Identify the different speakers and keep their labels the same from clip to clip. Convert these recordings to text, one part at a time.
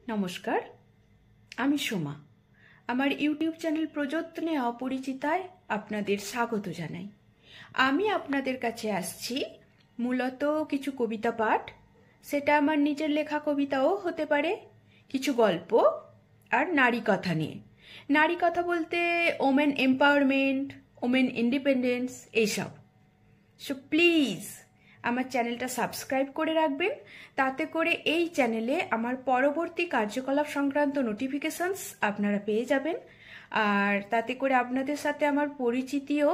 Speaker 1: নমস্কার, আমি সোমা। আমার ইউটিউব চ্যানেল প্রযত্নে অপরিচিতায় আপনাদের স্বাগত জানাই। আমি আপনাদের কাছে আসছি মূলত কিছু কবিতা পাঠ, সেটা আমার নিজের লেখা কবিতাও হতে পারে, কিছু গল্প আর নারী কথা নিয়ে। নারী কথা বলতে ওমেন এম্পাওয়ারমেন্ট, ওমেন ইন্ডিপেন্ডেন্স, এইসব। সো প্লিজ আমার চ্যানেলটা সাবস্ক্রাইব করে রাখবেন, তাতে করে এই চ্যানেলে আমার পরবর্তী কার্যকলাপ সংক্রান্ত নোটিফিকেশনস আপনারা পেয়ে যাবেন। আর তাতে করে আপনাদের সাথে আমার পরিচিতিও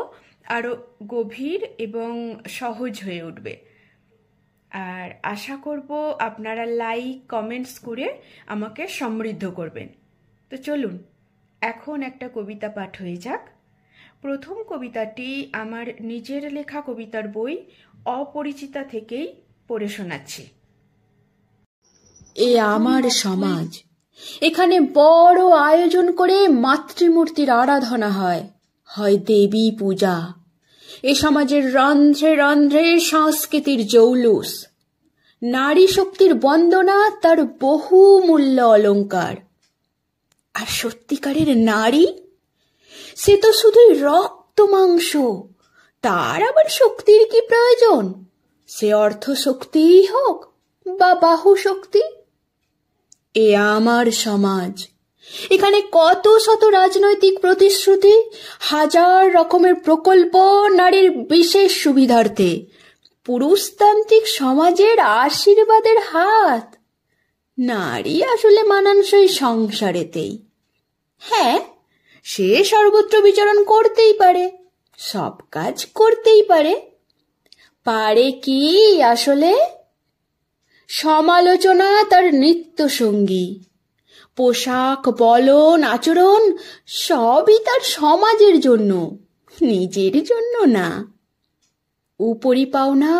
Speaker 1: আরও গভীর এবং সহজ হয়ে উঠবে। আর আশা করব আপনারা লাইক কমেন্টস করে আমাকে সমৃদ্ধ করবেন। তো চলুন এখন একটা কবিতা পাঠ হয়ে যাক। প্রথম কবিতাটি আমার নিজের লেখা কবিতার বই অপরিচিতা থেকেই পড়ে শোনাচ্ছি।
Speaker 2: এ আমার সমাজ, এখানে বড় আয়োজন করে মাতৃমূর্তির আরাধনা হয়, হয় দেবী পূজা। এ সমাজের রন্ধ্রে রন্ধ্রে সংস্কৃতির জৌলুস, নারী শক্তির বন্দনা তার বহু মূল্য অলংকার। আর সত্যিকারের নারী, সে তো শুধুই রক্ত মাংস, তার আবার শক্তির কি প্রয়োজন? সে অর্থ শক্তিই হোক বা বাহু শক্তি। এ আমার সমাজ, এখানে কত শত রাজনৈতিক প্রতিশ্রুতি, হাজার রকমের প্রকল্প নারীর বিশেষ সুবিধার্থে, পুরুষতান্ত্রিক সমাজের আশীর্বাদের হাত। নারী আসলে মানানসই সংসারেতেই। হ্যাঁ, সে সর্বত্র বিচরণ করতেই পারে, সব কাজ করতেই পারে। পারে কি আসলে? সমালোচনা তার নিত্য সঙ্গী, পোশাক, বলন, আচরণ সবই তার সমাজের জন্য, নিজের জন্য না। উপরি পাওনা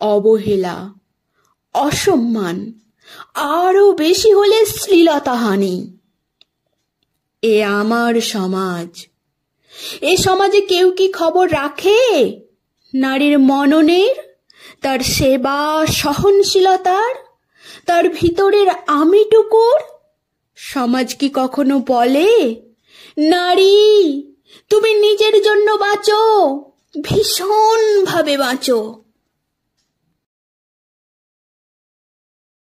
Speaker 2: অবহেলা, অসম্মান, আরো বেশি হলে শ্লীলতাহানি। এ আমার সমাজ, এ সমাজে কেউ কি খবর রাখে নারীর মননের, তার সেবা সহনশীলতার, তার ভিতরের আমিটুকুর? সমাজ কি কখনো বলে, নারী তুমি নিজের জন্য বাঁচো, ভীষণ ভাবে বাঁচো?